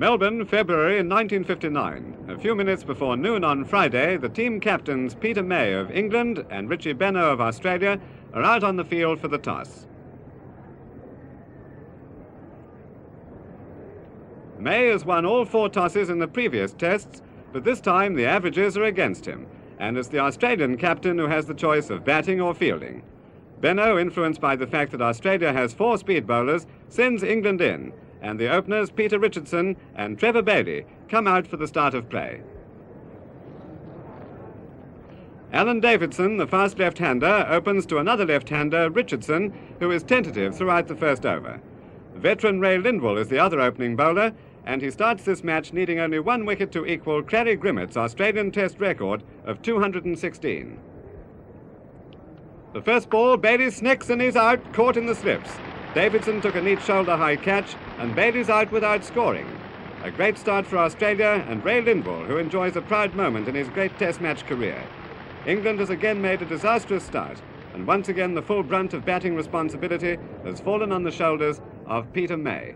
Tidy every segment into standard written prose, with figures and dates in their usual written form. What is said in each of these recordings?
Melbourne, February 1959. A few minutes before noon on Friday, the team captains Peter May of England and Richie Benaud of Australia are out on the field for the toss. May has won all 4 tosses in the previous tests, but this time the averages are against him, and it's the Australian captain who has the choice of batting or fielding. Benaud, influenced by the fact that Australia has 4 speed bowlers, sends England in, and the openers Peter Richardson and Trevor Bailey come out for the start of play. Alan Davidson, the fast left-hander, opens to another left-hander, Richardson, who is tentative throughout the first over. Veteran Ray Lindwall is the other opening bowler, and he starts this match needing only 1 wicket to equal Clary Grimmett's Australian Test record of 216. The first ball, Bailey snicks and he's out, caught in the slips. Davidson took a neat shoulder-high catch, and Bailey's out without scoring. A great start for Australia and Ray Lindwall, who enjoys a proud moment in his great Test match career. England has again made a disastrous start, and once again the full brunt of batting responsibility has fallen on the shoulders of Peter May.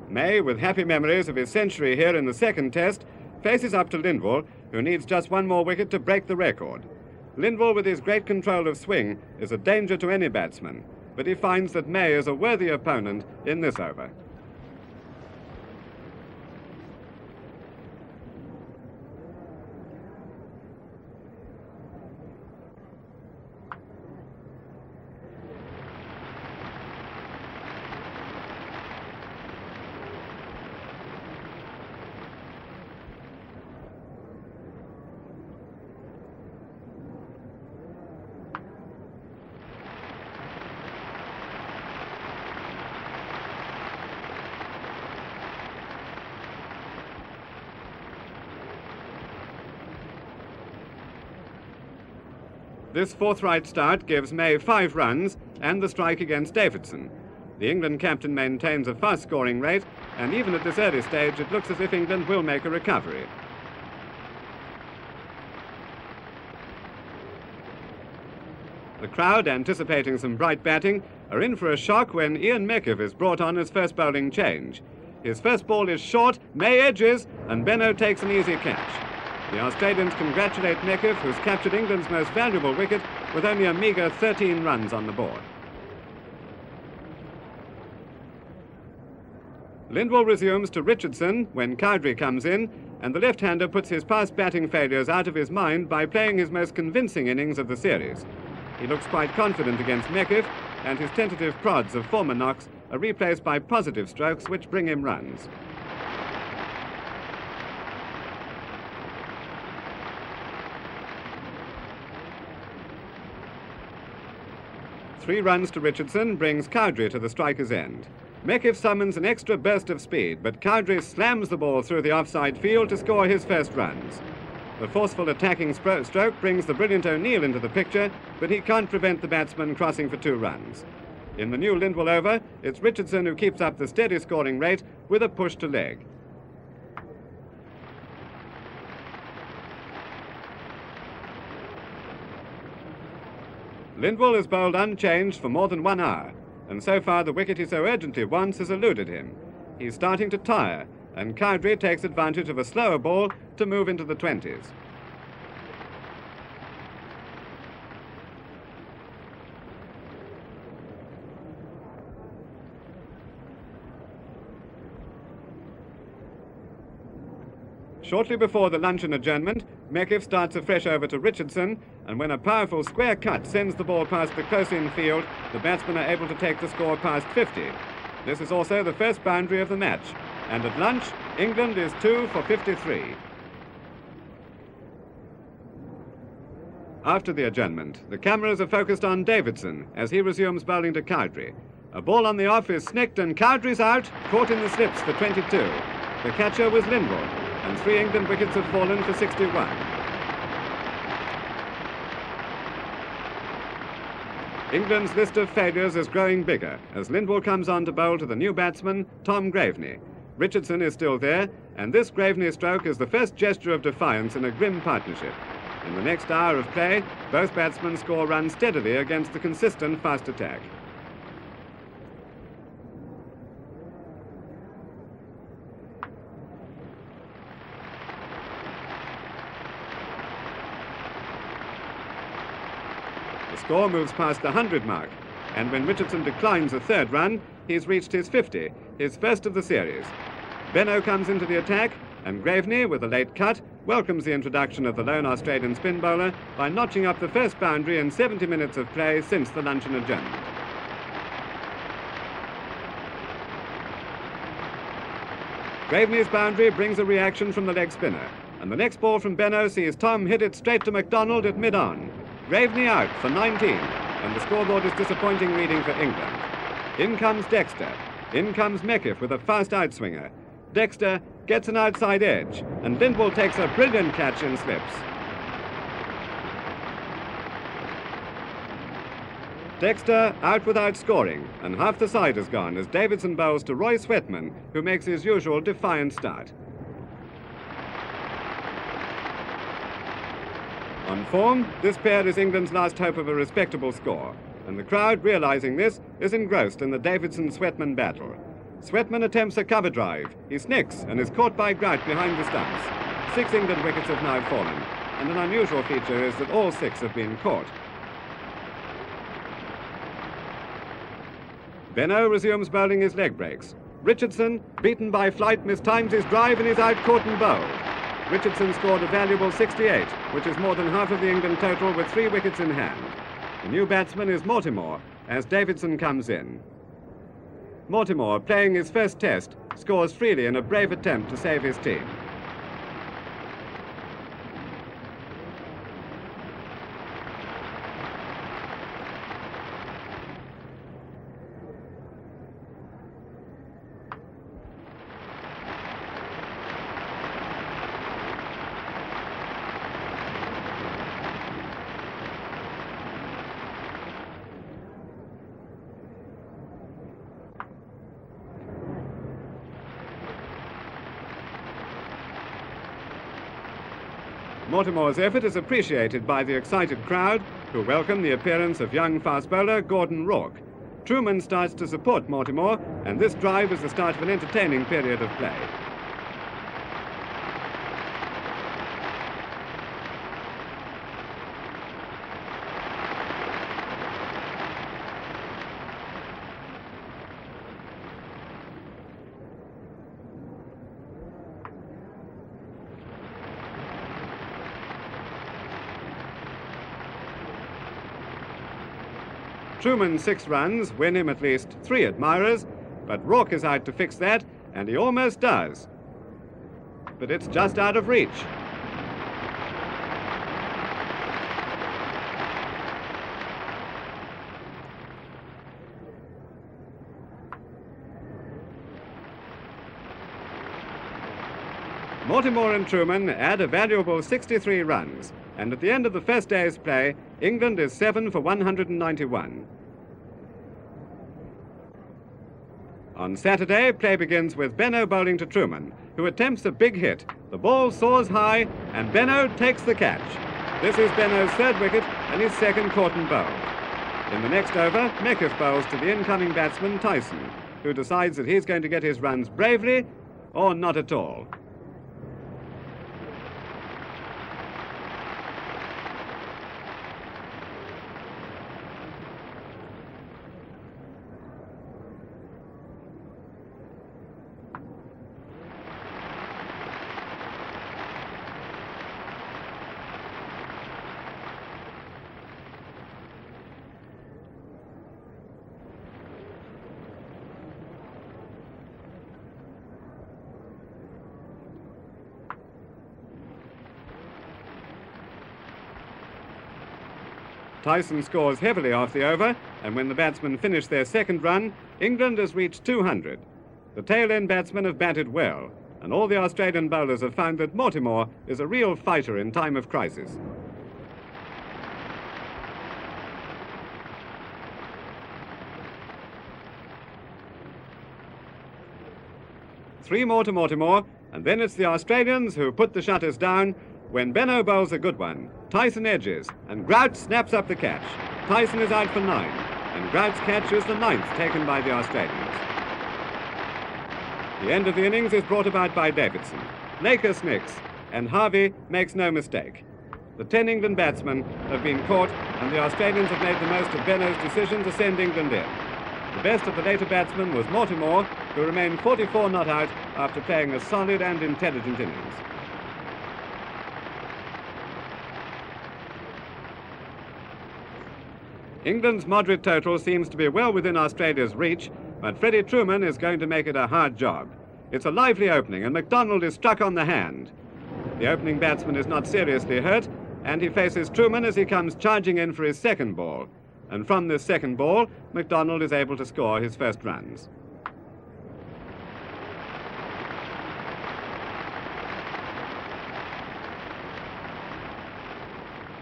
May, with happy memories of his century here in the second Test, faces up to Lindwall, who needs just 1 more wicket to break the record. Lindwall, with his great control of swing, is a danger to any batsman, but he finds that May is a worthy opponent in this over. This forthright start gives May 5 runs and the strike against Davidson. The England captain maintains a fast scoring rate, and even at this early stage it looks as if England will make a recovery. The crowd, anticipating some bright batting, are in for a shock when Ian Meckiff is brought on as first bowling change. His first ball is short, May edges, and Benaud takes an easy catch. The Australians congratulate Meckiff, who's captured England's most valuable wicket with only a meagre 13 runs on the board. Lindwall resumes to Richardson when Cowdrey comes in, and the left-hander puts his past batting failures out of his mind by playing his most convincing innings of the series. He looks quite confident against Meckiff, and his tentative prods of former knocks are replaced by positive strokes which bring him runs. Three runs to Richardson brings Cowdrey to the striker's end. Meckiff summons an extra burst of speed, but Cowdrey slams the ball through the offside field to score his first runs. The forceful attacking stroke brings the brilliant O'Neill into the picture, but he can't prevent the batsman crossing for 2 runs. In the new Lindwall over, it's Richardson who keeps up the steady scoring rate with a push to leg. Lindwall has bowled unchanged for more than 1 hour, and so far the wicket he so urgently wants has eluded him. He's starting to tire, and Cowdrey takes advantage of a slower ball to move into the 20s. Shortly before the luncheon adjournment, Meckiff starts a fresh over to Richardson, and when a powerful square cut sends the ball past the close-in field, the batsmen are able to take the score past 50. This is also the first boundary of the match, and at lunch, England is 2 for 53. After the adjournment, the cameras are focused on Davidson as he resumes bowling to Cowdrey. A ball on the off is snicked, and Cowdrey's out, caught in the slips for 22. The catcher was Lindwall, and 3 England wickets have fallen for 61. England's list of failures is growing bigger as Lindwall comes on to bowl to the new batsman, Tom Graveney. Richardson is still there, and this Graveney stroke is the first gesture of defiance in a grim partnership. In the next hour of play, both batsmen score runs steadily against the consistent fast attack. score moves past the 100 mark, and when Richardson declines a third run, he's reached his 50, his first of the series. Benno comes into the attack, and Graveney, with a late cut, welcomes the introduction of the lone Australian spin bowler by notching up the first boundary in 70 minutes of play since the luncheon adjournment. Graveney's boundary brings a reaction from the leg spinner, and the next ball from Benno sees Tom hit it straight to McDonald at mid-on. Graveney out for 19, and the scoreboard is disappointing reading for England. In comes Dexter. In comes Meckiff with a fast outswinger. Dexter gets an outside edge, and Lindwall takes a brilliant catch in slips. Dexter out without scoring, and half the side is gone as Davidson bowls to Roy Sweatman, who makes his usual defiant start. On form, this pair is England's last hope of a respectable score, and the crowd, realizing this, is engrossed in the Davidson-Sweatman battle. Sweatman attempts a cover drive. He snicks and is caught by Grout behind the stumps. 6 England wickets have now fallen, and an unusual feature is that all 6 have been caught. Benno resumes bowling his leg breaks. Richardson, beaten by flight, mistimes his drive and is out caught and bowled. Richardson scored a valuable 68, which is more than half of the England total with 3 wickets in hand. The new batsman is Mortimer, as Davidson comes in. Mortimer, playing his first test, scores freely in a brave attempt to save his team. Mortimer's effort is appreciated by the excited crowd, who welcome the appearance of young fast bowler Gordon Rourke. Truman starts to support Mortimer, and this drive is the start of an entertaining period of play. Truman's 6 runs win him at least 3 admirers, but Rourke is out to fix that, and he almost does. But it's just out of reach. Mortimer and Truman add a valuable 63 runs, and at the end of the first day's play, England is 7 for 191. On Saturday, play begins with Benno bowling to Truman, who attempts a big hit. The ball soars high, and Benno takes the catch. This is Benno's 3rd wicket and his 2nd caught and bowled. In the next over, Meckiff bowls to the incoming batsman Tyson, who decides that he's going to get his runs bravely or not at all. Tyson scores heavily off the over, and when the batsmen finish their 2nd run, England has reached 200. The tail-end batsmen have batted well, and all the Australian bowlers have found that Mortimer is a real fighter in time of crisis. Three more to Mortimer, and then it's the Australians who put the shutters down. When Benno bowls a good one, Tyson edges, and Grout snaps up the catch. Tyson is out for 9, and Grout's catch is the 9th taken by the Australians. The end of the innings is brought about by Davidson. Laker snicks, and Harvey makes no mistake. The 10 England batsmen have been caught, and the Australians have made the most of Benno's decision to send England in. The best of the later batsmen was Mortimer, who remained 44 not out after playing a solid and intelligent innings. England's moderate total seems to be well within Australia's reach, but Freddie Truman is going to make it a hard job. It's a lively opening, and McDonald is struck on the hand. The opening batsman is not seriously hurt, and he faces Truman as he comes charging in for his second ball. And from this second ball, McDonald is able to score his first runs.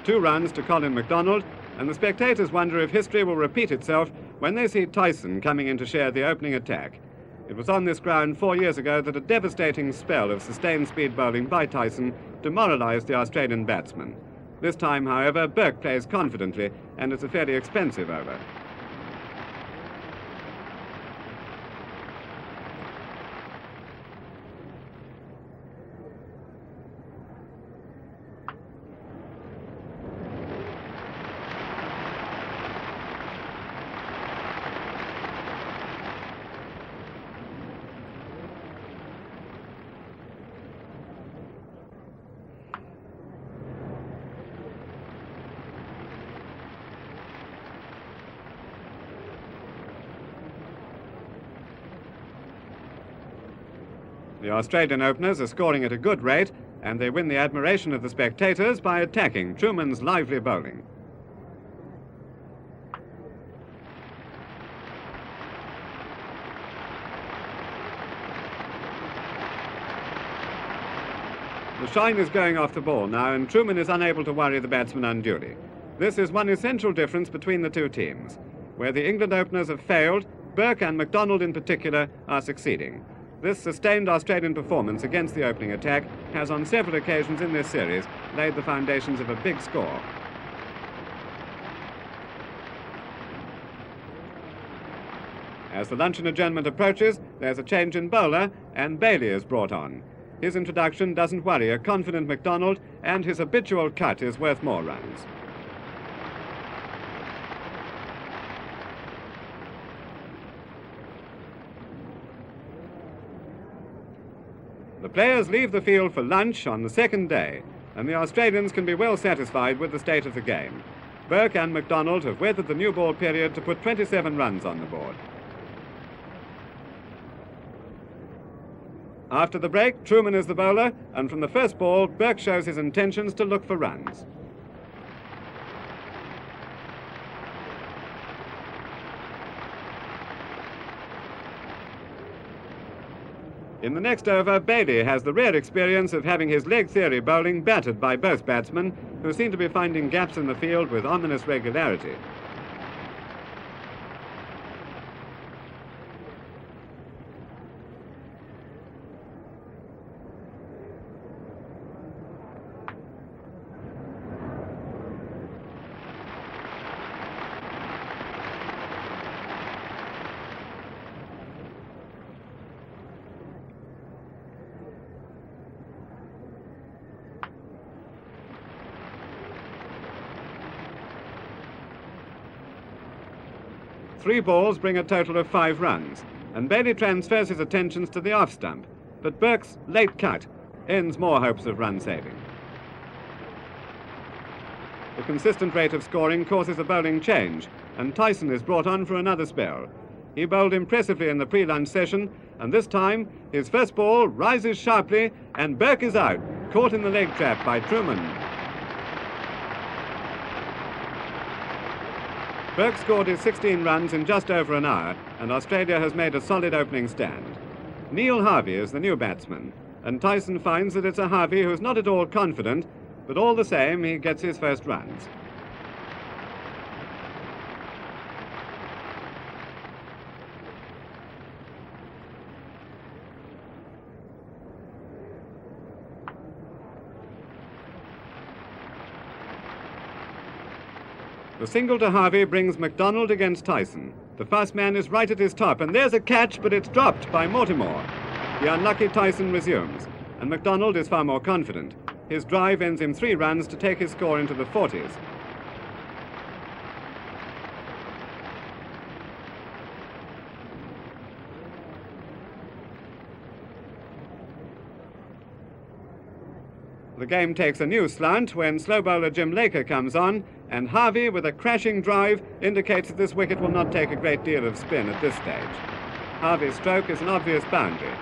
Two runs to Colin McDonald, and the spectators wonder if history will repeat itself when they see Tyson coming in to share the opening attack. It was on this ground 4 years ago that a devastating spell of sustained speed bowling by Tyson demoralised the Australian batsman. This time, however, Burke plays confidently, and it's a fairly expensive over. The Australian openers are scoring at a good rate, and they win the admiration of the spectators by attacking Truman's lively bowling. The shine is going off the ball now, and Truman is unable to worry the batsman unduly. This is one essential difference between the two teams. Where the England openers have failed, Burke and McDonald in particular are succeeding. This sustained Australian performance against the opening attack has on several occasions in this series laid the foundations of a big score. As the luncheon adjournment approaches, there's a change in bowler, and Bailey is brought on. His introduction doesn't worry a confident McDonald, and his habitual cut is worth more runs. The players leave the field for lunch on the second day, and the Australians can be well satisfied with the state of the game. Burke and McDonald have weathered the new ball period to put 27 runs on the board. After the break, Truman is the bowler, and from the first ball, Burke shows his intentions to look for runs. In the next over, Bailey has the rare experience of having his leg theory bowling battered by both batsmen, who seem to be finding gaps in the field with ominous regularity. Three balls bring a total of 5 runs, and Bailey transfers his attentions to the off stump, but Burke's late cut ends more hopes of run saving. The consistent rate of scoring causes a bowling change, and Tyson is brought on for another spell. He bowled impressively in the pre-lunch session, and this time his first ball rises sharply, and Burke is out, caught in the leg trap by Truman. Burke scored his 16 runs in just over an hour, and Australia has made a solid opening stand. Neil Harvey is the new batsman, and Tyson finds that it's a Harvey who's not at all confident, but all the same he gets his first runs. The single to Harvey brings McDonald against Tyson. The fast man is right at his top, and there's a catch, but it's dropped by Mortimer. The unlucky Tyson resumes, and McDonald is far more confident. His drive ends in 3 runs to take his score into the 40s. The game takes a new slant when slow bowler Jim Laker comes on, and Harvey, with a crashing drive, indicates that this wicket will not take a great deal of spin at this stage. Harvey's stroke is an obvious boundary,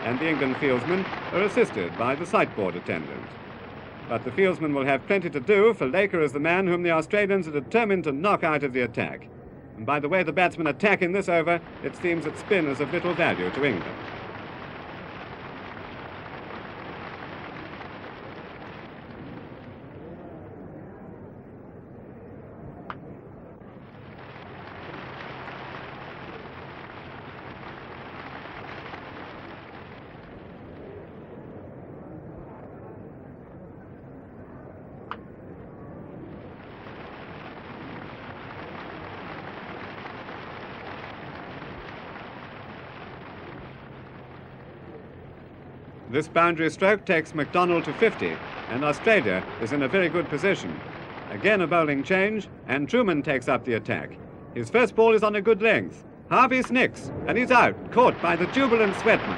and the England fieldsmen are assisted by the sightboard attendant. But the fieldsmen will have plenty to do, for Laker is the man whom the Australians are determined to knock out of the attack. And by the way the batsmen attack in this over, it seems that spin is of little value to England. This boundary stroke takes McDonald to 50, and Australia is in a very good position. Again a bowling change, and Truman takes up the attack. His first ball is on a good length. Harvey snicks, and he's out, caught by the jubilant Sweatman.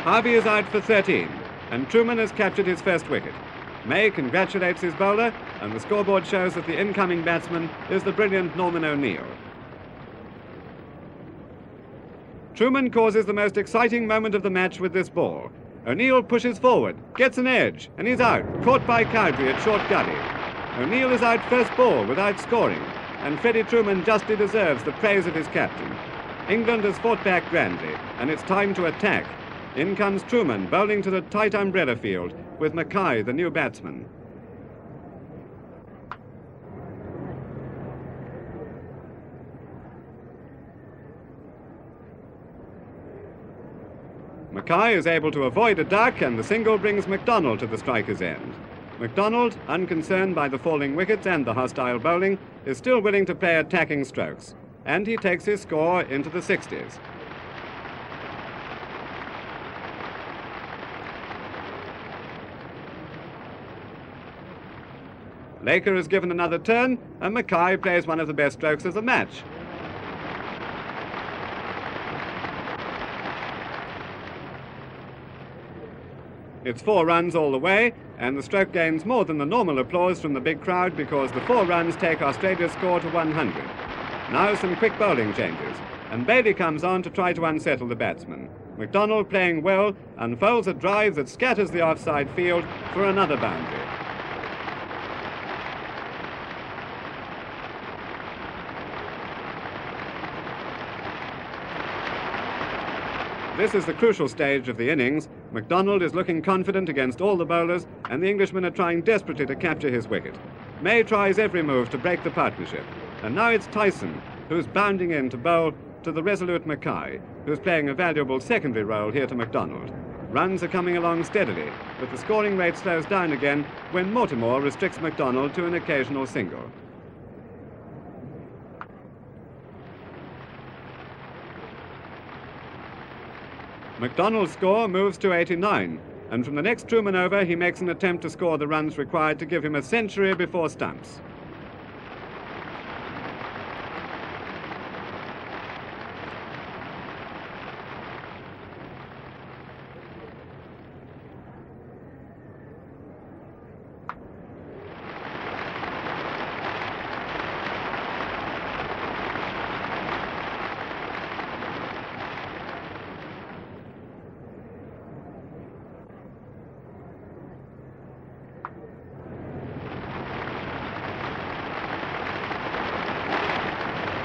Harvey is out for 13, and Truman has captured his first wicket. May congratulates his bowler, and the scoreboard shows that the incoming batsman is the brilliant Norman O'Neill. Truman causes the most exciting moment of the match with this ball. O'Neill pushes forward, gets an edge, and he's out, caught by Cowdrey at short gully. O'Neill is out first ball without scoring, and Freddie Truman justly deserves the praise of his captain. England has fought back grandly, and it's time to attack. In comes Truman, bowling to the tight umbrella field, with Mackay, the new batsman. Mackay is able to avoid a duck, and the single brings McDonald to the striker's end. McDonald, unconcerned by the falling wickets and the hostile bowling, is still willing to play attacking strokes, and he takes his score into the 60s. Laker is given another turn, and Mackay plays one of the best strokes of the match. It's 4 runs all the way, and the stroke gains more than the normal applause from the big crowd because the 4 runs take Australia's score to 100. Now some quick bowling changes, and Bailey comes on to try to unsettle the batsman. McDonald, playing well, unfolds a drive that scatters the offside field for another boundary. This is the crucial stage of the innings. McDonald is looking confident against all the bowlers, and the Englishmen are trying desperately to capture his wicket. May tries every move to break the partnership, and now it's Tyson who's bounding in to bowl to the resolute Mackay, who's playing a valuable secondary role here to McDonald. Runs are coming along steadily, but the scoring rate slows down again when Mortimer restricts McDonald to an occasional single. McDonald's score moves to 89, and from the next Truman over he makes an attempt to score the runs required to give him a century before stumps.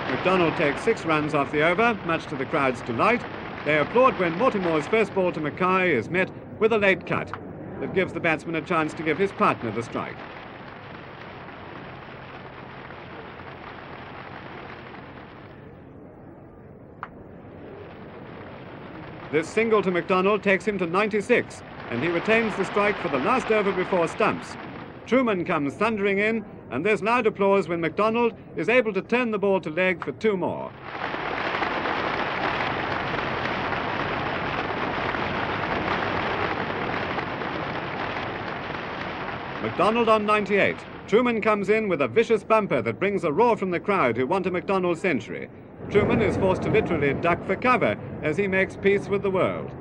McDonald takes 6 runs off the over, much to the crowd's delight. They applaud when Mortimer's first ball to Mackay is met with a late cut that gives the batsman a chance to give his partner the strike. This single to McDonald takes him to 96, and he retains the strike for the last over before stumps. Truman comes thundering in, and there's loud applause when McDonald is able to turn the ball to leg for 2 more. McDonald on 98. Truman comes in with a vicious bumper that brings a roar from the crowd who want a McDonald century. Truman is forced to literally duck for cover as he makes peace with the world.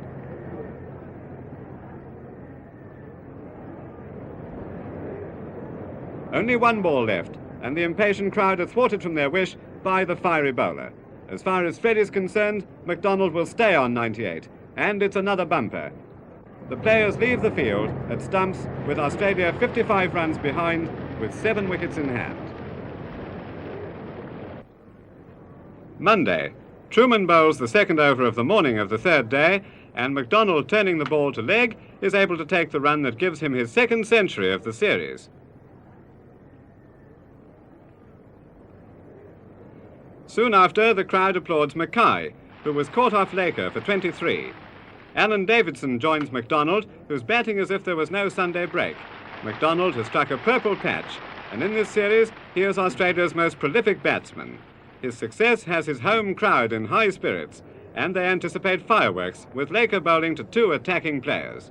Only one ball left, and the impatient crowd are thwarted from their wish by the fiery bowler. As far as Fred is concerned, McDonald will stay on 98, and it's another bumper. The players leave the field at stumps with Australia 55 runs behind with 7 wickets in hand. Monday. Truman bowls the second over of the morning of the third day, and McDonald, turning the ball to leg, is able to take the run that gives him his second century of the series. Soon after, the crowd applauds Mackay, who was caught off Laker for 23. Alan Davidson joins McDonald, who's batting as if there was no Sunday break. McDonald has struck a purple patch, and in this series, he is Australia's most prolific batsman. His success has his home crowd in high spirits, and they anticipate fireworks, with Laker bowling to 2 attacking players.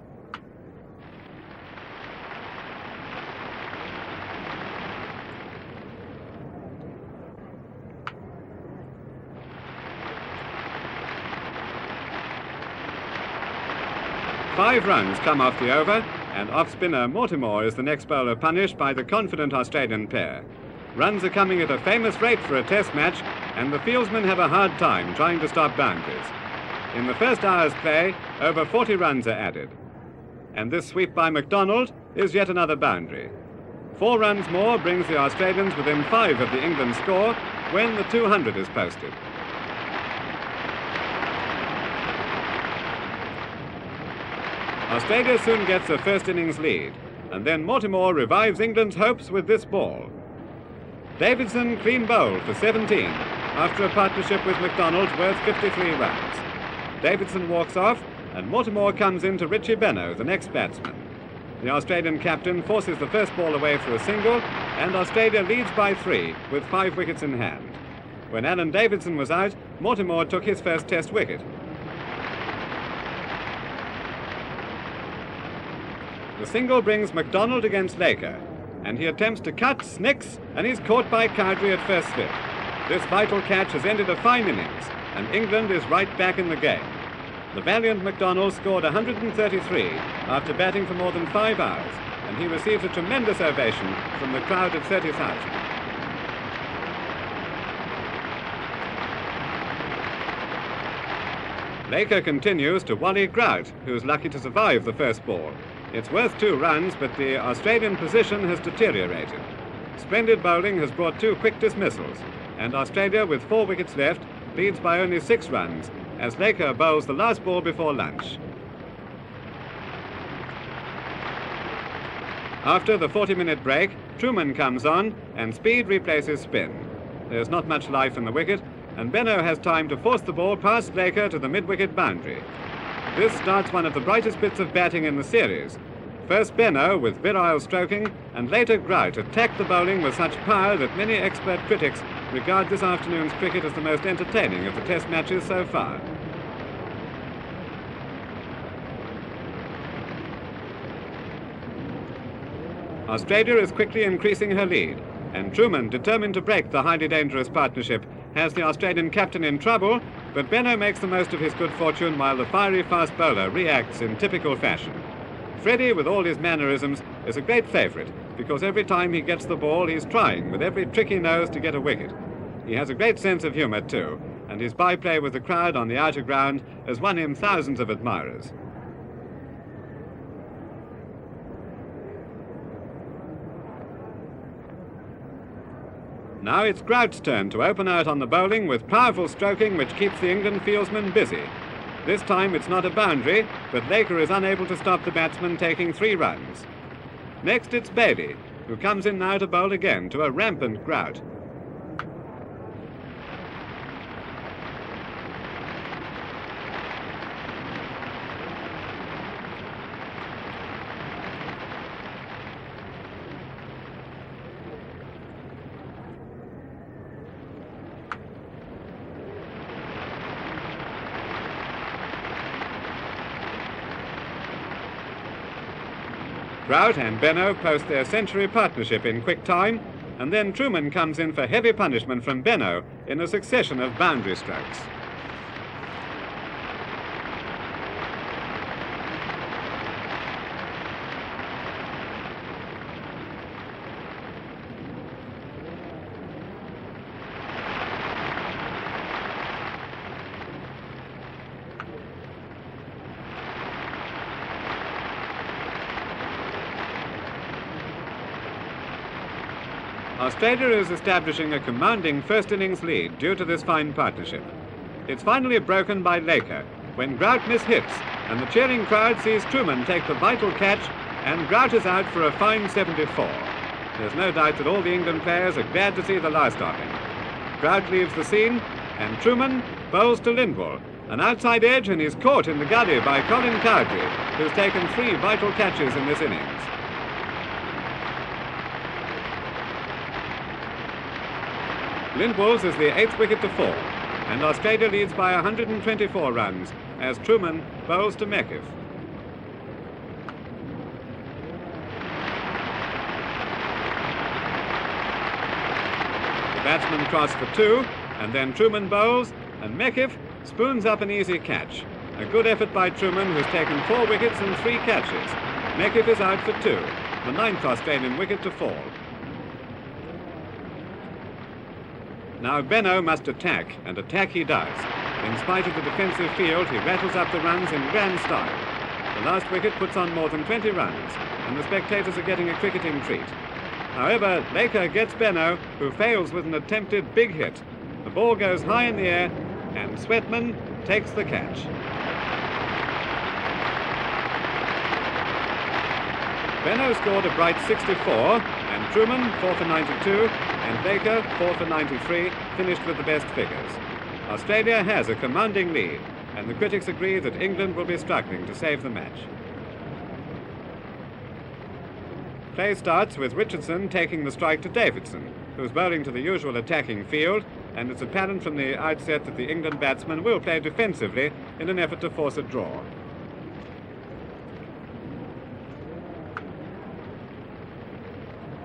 Five runs come off the over, and off-spinner Mortimer is the next bowler punished by the confident Australian pair. Runs are coming at a famous rate for a test match, and the fieldsmen have a hard time trying to stop boundaries. In the first hour's play, over 40 runs are added. And this sweep by McDonald is yet another boundary. 4 runs more brings the Australians within 5 of the England score when the 200 is posted. Australia soon gets a first innings lead, and then Mortimer revives England's hopes with this ball. Davidson clean bowled for 17 after a partnership with McDonald worth 53 runs. Davidson walks off, and Mortimer comes in to Richie Benaud, the next batsman. The Australian captain forces the first ball away for a single, and Australia leads by 3 with 5 wickets in hand. When Alan Davidson was out, Mortimer took his first test wicket. The single brings McDonald against Laker, and he attempts to cut, snicks, and he's caught by Cowdrey at first slip. This vital catch has ended a fine innings, and England is right back in the game. The valiant McDonald scored 133 after batting for more than 5 hours, and he receives a tremendous ovation from the crowd of 30,000. Laker continues to Wally Grout, who's lucky to survive the first ball. It's worth 2 runs, but the Australian position has deteriorated. Splendid bowling has brought 2 quick dismissals, and Australia, with 4 wickets left, leads by only 6 runs, as Laker bowls the last ball before lunch. After the 40-minute break, Truman comes on, and speed replaces spin. There's not much life in the wicket, and Benaud has time to force the ball past Laker to the mid-wicket boundary. This starts one of the brightest bits of batting in the series. First Benaud with virile stroking, and later Grout attacked the bowling with such power that many expert critics regard this afternoon's cricket as the most entertaining of the test matches so far. Australia is quickly increasing her lead, and Truman, determined to break the highly dangerous partnership, has the Australian captain in trouble, but Benaud makes the most of his good fortune while the fiery fast bowler reacts in typical fashion. Freddie, with all his mannerisms, is a great favourite because every time he gets the ball, he's trying with every trick he knows to get a wicket. He has a great sense of humour too, and his byplay with the crowd on the outer ground has won him thousands of admirers. Now it's Grout's turn to open out on the bowling with powerful stroking which keeps the England fieldsmen busy. This time it's not a boundary, but Laker is unable to stop the batsman taking 3 runs. Next it's Bailey, who comes in now to bowl again to a rampant Grout. Grout and Benno post their century partnership in quick time, and then Truman comes in for heavy punishment from Benno in a succession of boundary strokes. Australia is establishing a commanding first innings lead due to this fine partnership. It's finally broken by Laker when Grout mishits, and the cheering crowd sees Truman take the vital catch, and Grout is out for a fine 74. There's no doubt that all the England players are glad to see the last of him. Grout leaves the scene, and Truman bowls to Lindwall, an outside edge, and he's caught in the gully by Colin Cowdrey, who's taken 3 vital catches in this innings. Lindwall's is the 8th wicket to fall, and Australia leads by 124 runs as Truman bowls to Meckiff. The batsmen cross for 2, and then Truman bowls, and Meckiff spoons up an easy catch. A good effort by Truman, who's taken 4 wickets and 3 catches. Meckiff is out for 2, the 9th Australian wicket to fall. Now Benno must attack, and attack he does. In spite of the defensive field, he rattles up the runs in grand style. The last wicket puts on more than 20 runs, and the spectators are getting a cricketing treat. However, Laker gets Benno, who fails with an attempted big hit. The ball goes high in the air, and Sweatman takes the catch. Benno scored a bright 64, and Truman 4 for 92, and Baker 4 for 93, finished with the best figures. Australia has a commanding lead, and the critics agree that England will be struggling to save the match. Play starts with Richardson taking the strike to Davidson, who's bowling to the usual attacking field, and it's apparent from the outset that the England batsmen will play defensively in an effort to force a draw.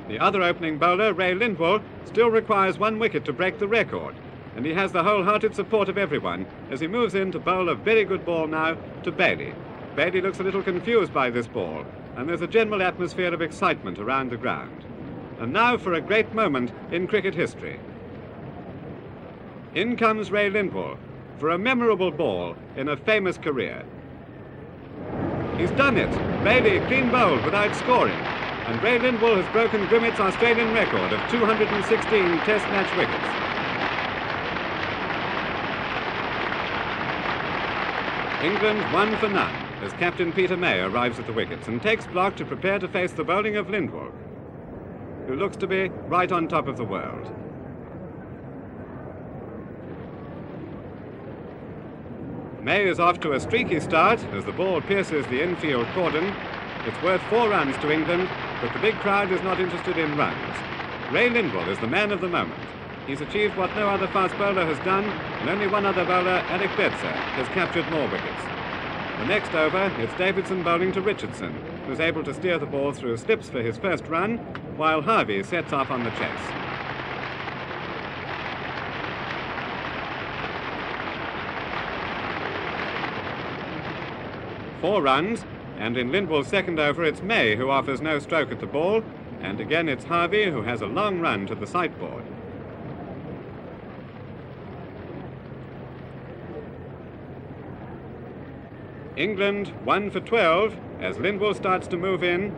The other opening bowler, Ray Lindwall, still requires 1 wicket to break the record, and he has the wholehearted support of everyone as he moves in to bowl a very good ball now to Bailey. Bailey looks a little confused by this ball, and there's a general atmosphere of excitement around the ground. And now for a great moment in cricket history. In comes Ray Lindwall for a memorable ball in a famous career. He's done it. Bailey clean bowled without scoring. And Ray Lindwall has broken Grimmett's Australian record of 216 Test match wickets. England 1 for none as Captain Peter May arrives at the wickets and takes block to prepare to face the bowling of Lindwall, who looks to be right on top of the world. May is off to a streaky start as the ball pierces the infield cordon. It's worth 4 runs to England, but the big crowd is not interested in runs. Ray Lindwall is the man of the moment. He's achieved what no other fast bowler has done, and only one other bowler, Alec Bedser, has captured more wickets. The next over, it's Davidson bowling to Richardson, who's able to steer the ball through slips for his first run, while Harvey sets off on the chase. Four runs, and in Lindwall's second over, it's May who offers no stroke at the ball, and again it's Harvey who has a long run to the sideboard. England 1 for 12 as Lindwall starts to move in.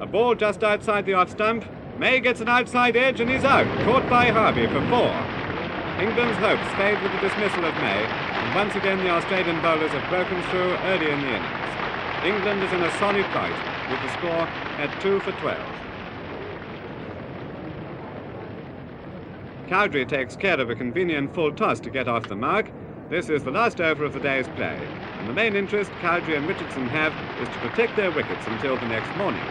A ball just outside the off stump. May gets an outside edge and he's out, caught by Harvey for 4. England's hopes fade with the dismissal of May, and once again the Australian bowlers have broken through early in the innings. England is in a solid fight with the score at 2 for 12. Cowdrey takes care of a convenient full toss to get off the mark. This is the last over of the day's play, and the main interest Cowdrey and Richardson have is to protect their wickets until the next morning.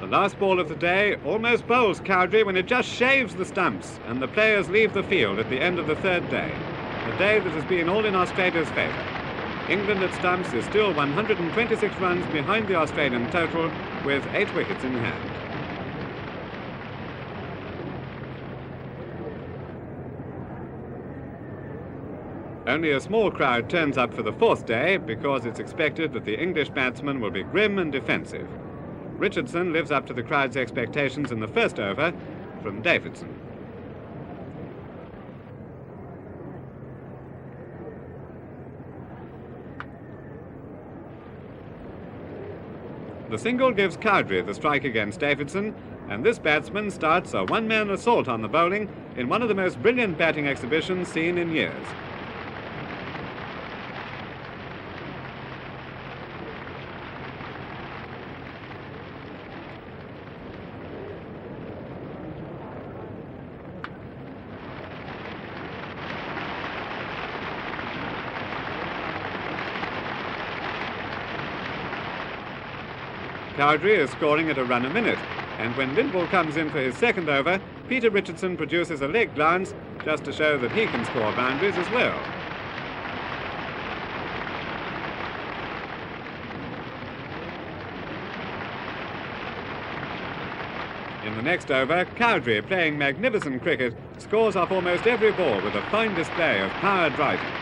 The last ball of the day almost bowls Cowdrey when it just shaves the stumps, and the players leave the field at the end of the third day, a day that has been all in Australia's favour. England at stumps is still 126 runs behind the Australian total, with 8 wickets in hand. Only a small crowd turns up for the fourth day because it's expected that the English batsmen will be grim and defensive. Richardson lives up to the crowd's expectations in the first over from Davidson. The single gives Cowdrey the strike against Davidson, and this batsman starts a one-man assault on the bowling in one of the most brilliant batting exhibitions seen in years. Cowdrey is scoring at a run a minute, and when Lindwall comes in for his second over, Peter Richardson produces a leg glance just to show that he can score boundaries as well. In the next over, Cowdrey, playing magnificent cricket, scores off almost every ball with a fine display of power driving.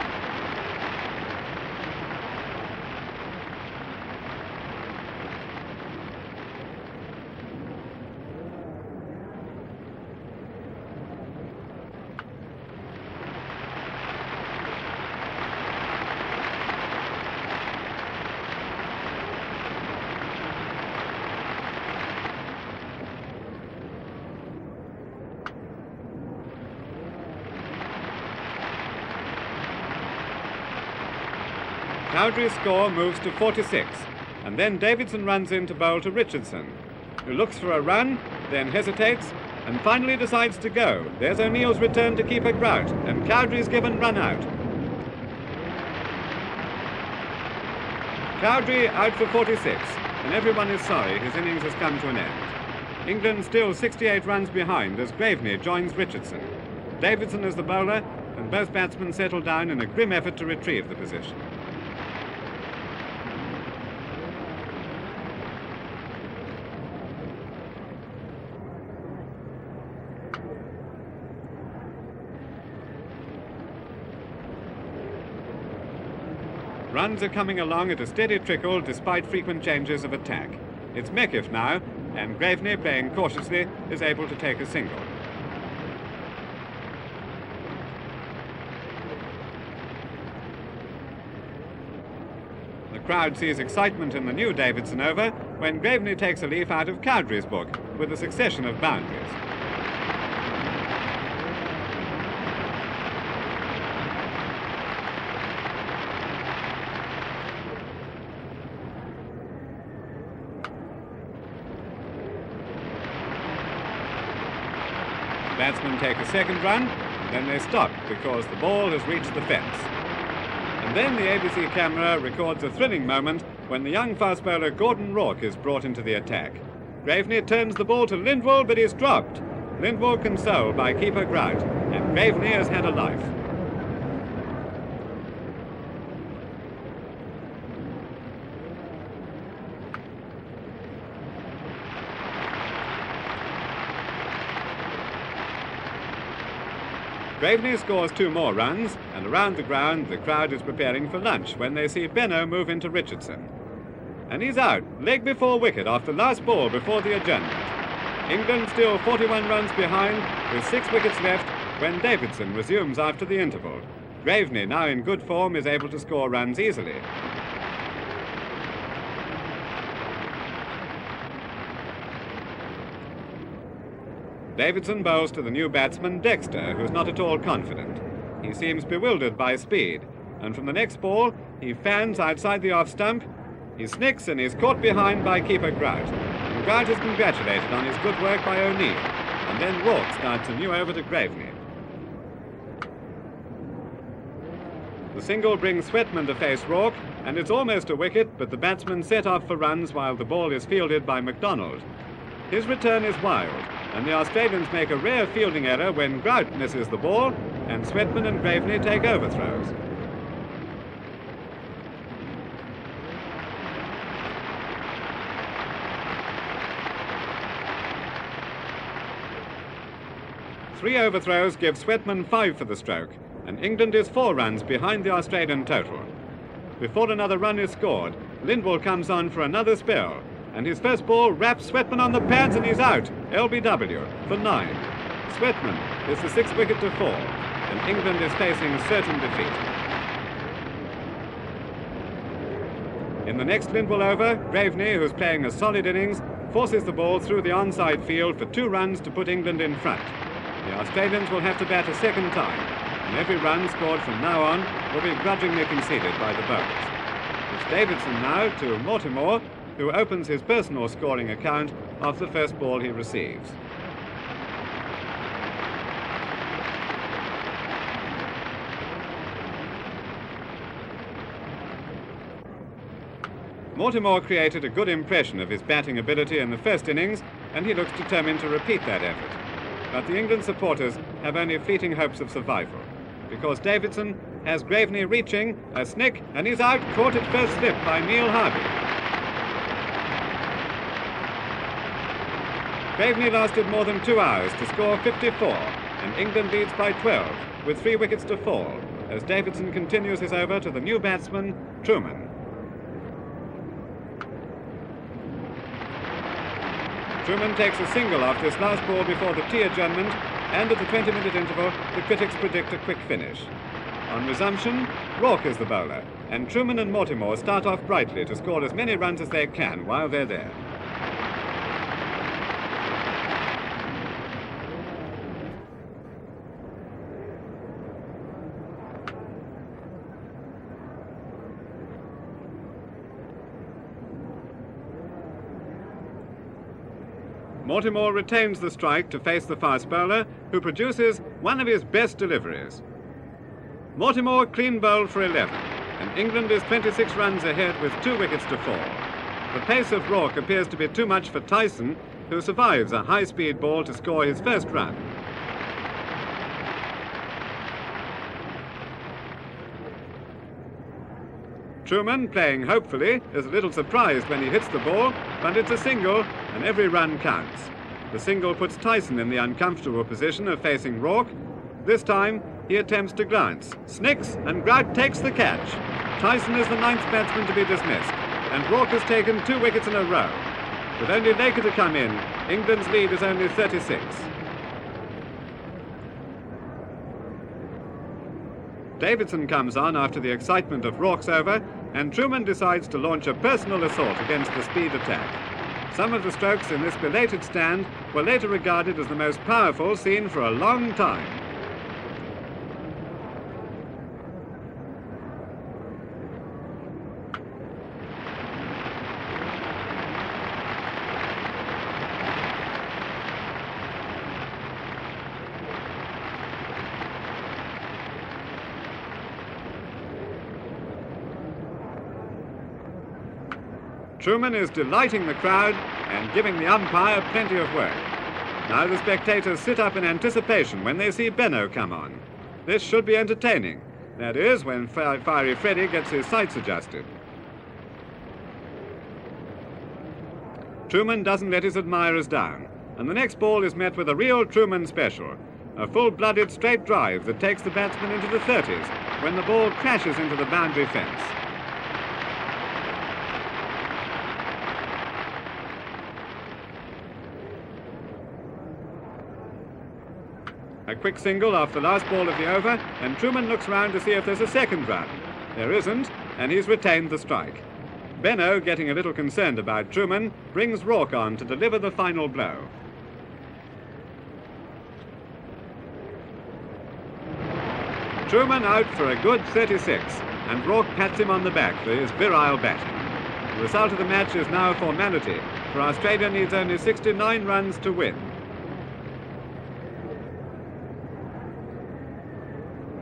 Cowdrey's score moves to 46, and then Davidson runs in to bowl to Richardson, who looks for a run, then hesitates, and finally decides to go. There's O'Neill's return to keeper Grout, and Cowdrey's given run out. Cowdrey out for 46, and everyone is sorry his innings has come to an end. England still 68 runs behind as Graveney joins Richardson. Davidson is the bowler, and both batsmen settle down in a grim effort to retrieve the position. Runs are coming along at a steady trickle despite frequent changes of attack. It's Meckiff now, and Graveney, playing cautiously, is able to take a single. The crowd sees excitement in the new Davidson over when Graveney takes a leaf out of Cowdrey's book with a succession of boundaries. Batsmen take a second run, then they stop because the ball has reached the fence. And then the ABC camera records a thrilling moment when the young fast bowler Gordon Rourke is brought into the attack. Graveney turns the ball to Lindwall, but he's dropped. Lindwall consoled by keeper Grout, and Graveney has had a life. Graveney scores 2 more runs, and around the ground the crowd is preparing for lunch when they see Benno move into Richardson. And he's out, leg before wicket off the last ball before the adjournment. England still 41 runs behind, with 6 wickets left when Davidson resumes after the interval. Graveney, now in good form, is able to score runs easily. Davidson bowls to the new batsman Dexter, who's not at all confident. He seems bewildered by speed, and from the next ball, he fans outside the off stump. He snicks and is caught behind by keeper Grout. And Grout is congratulated on his good work by O'Neill, and then Rourke starts a new over to Graveney. The single brings Sweatman to face Rourke, and it's almost a wicket, but the batsmen set off for runs while the ball is fielded by McDonald. His return is wild, and the Australians make a rare fielding error when Grout misses the ball and Sweatman and Graveney take overthrows. Three overthrows give Sweatman 5 for the stroke, and England is 4 runs behind the Australian total. Before another run is scored, Lindwall comes on for another spell, and his first ball raps Sweatman on the pads and he's out, LBW, for 9. Sweatman is the 6th wicket to fall, and England is facing certain defeat. In the next Lindwall over, Graveney, who's playing a solid innings, forces the ball through the onside field for 2 runs to put England in front. The Australians will have to bat a second time, and every run scored from now on will be grudgingly conceded by the bowlers. It's Davidson now to Mortimer, who opens his personal scoring account of the first ball he receives. Mortimer created a good impression of his batting ability in the first innings, and he looks determined to repeat that effort. But the England supporters have only fleeting hopes of survival, because Davidson has Graveney reaching, a snick, and he's out, caught at first slip by Neil Harvey. Graveney lasted more than 2 hours to score 54, and England leads by 12, with 3 wickets to fall, as Davidson continues his over to the new batsman, Truman. Truman takes a single off this last ball before the tea adjournment, and at the 20-minute interval, the critics predict a quick finish. On resumption, Rourke is the bowler, and Truman and Mortimer start off brightly to score as many runs as they can while they're there. Mortimer retains the strike to face the fast bowler, who produces one of his best deliveries. Mortimer clean bowled for 11, and England is 26 runs ahead with 2 wickets to fall. The pace of Rourke appears to be too much for Tyson, who survives a high-speed ball to score his first run. Truman, playing hopefully, is a little surprised when he hits the ball, but it's a single, and every run counts. The single puts Tyson in the uncomfortable position of facing Rourke. This time, he attempts to glance, snicks, and Grout takes the catch. Tyson is the 9th batsman to be dismissed, and Rourke has taken 2 wickets in a row. With only Laker to come in, England's lead is only 36. Davidson comes on after the excitement of Rourke's over, and Truman decides to launch a personal assault against the speed attack. Some of the strokes in this belated stand were later regarded as the most powerful seen for a long time. Truman is delighting the crowd and giving the umpire plenty of work. Now the spectators sit up in anticipation when they see Benno come on. This should be entertaining. That is, when Fiery Freddy gets his sights adjusted. Truman doesn't let his admirers down, and the next ball is met with a real Truman special, a full-blooded straight drive that takes the batsman into the 30s when the ball crashes into the boundary fence. A quick single off the last ball of the over, and Truman looks round to see if there's a second run. There isn't, and he's retained the strike. Benno, getting a little concerned about Truman, brings Rourke on to deliver the final blow. Truman out for a good 36, and Rourke pats him on the back for his virile batting. The result of the match is now a formality, for Australia needs only 69 runs to win.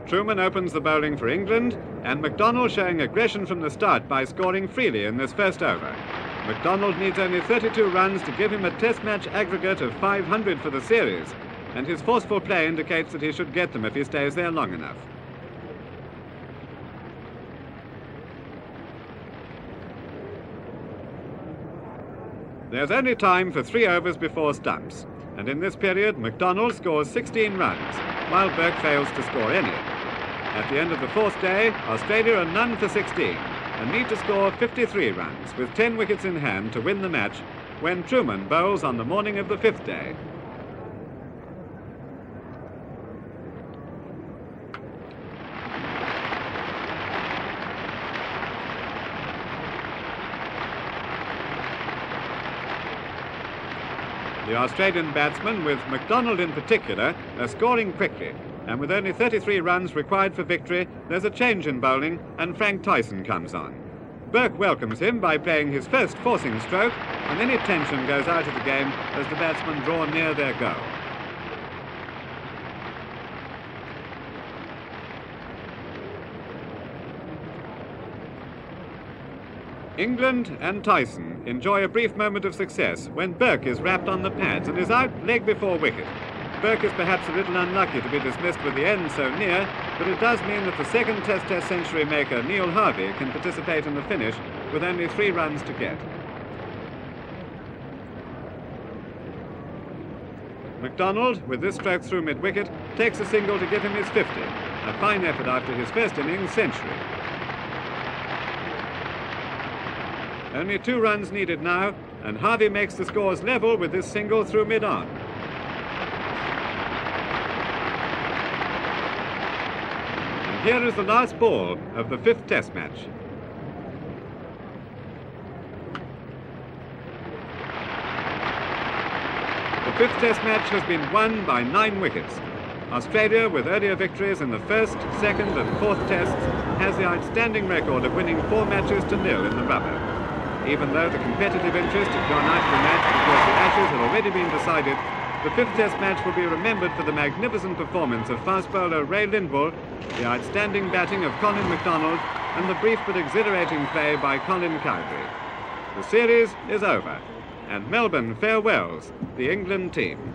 Truman opens the bowling for England, and McDonald showing aggression from the start by scoring freely in this first over. McDonald needs only 32 runs to give him a test match aggregate of 500 for the series, and his forceful play indicates that he should get them if he stays there long enough. There's only time for 3 overs before stumps, and in this period McDonald scores 16 runs, while Burke fails to score any. At the end of the 4th day, Australia are none for 16 and need to score 53 runs with 10 wickets in hand to win the match when Truman bowls on the morning of the 5th day. The Australian batsmen, with McDonald in particular, are scoring quickly, and with only 33 runs required for victory, there's a change in bowling and Frank Tyson comes on. Burke welcomes him by playing his first forcing stroke, and any tension goes out of the game as the batsmen draw near their goal. England and Tyson enjoy a brief moment of success when Burke is rapped on the pads and is out leg before wicket. Burke is perhaps a little unlucky to be dismissed with the end so near, but it does mean that the second Test century maker, Neil Harvey, can participate in the finish with only 3 runs to get. McDonald, with this stroke through mid-wicket, takes a single to give him his 50, a fine effort after his first innings century. Only 2 runs needed now, and Harvey makes the scores level with this single through mid-on. And here is the last ball of the 5th Test match. The 5th Test match has been won by 9 wickets. Australia, with earlier victories in the 1st, 2nd and 4th Tests, has the outstanding record of winning 4 matches to 0 in the rubber. Even though the competitive interest had gone out of the match because the Ashes had already been decided, the 5th Test match will be remembered for the magnificent performance of fast bowler Ray Lindwall, the outstanding batting of Colin McDonald, and the brief but exhilarating play by Colin Cowdrey. The series is over, and Melbourne farewells the England team.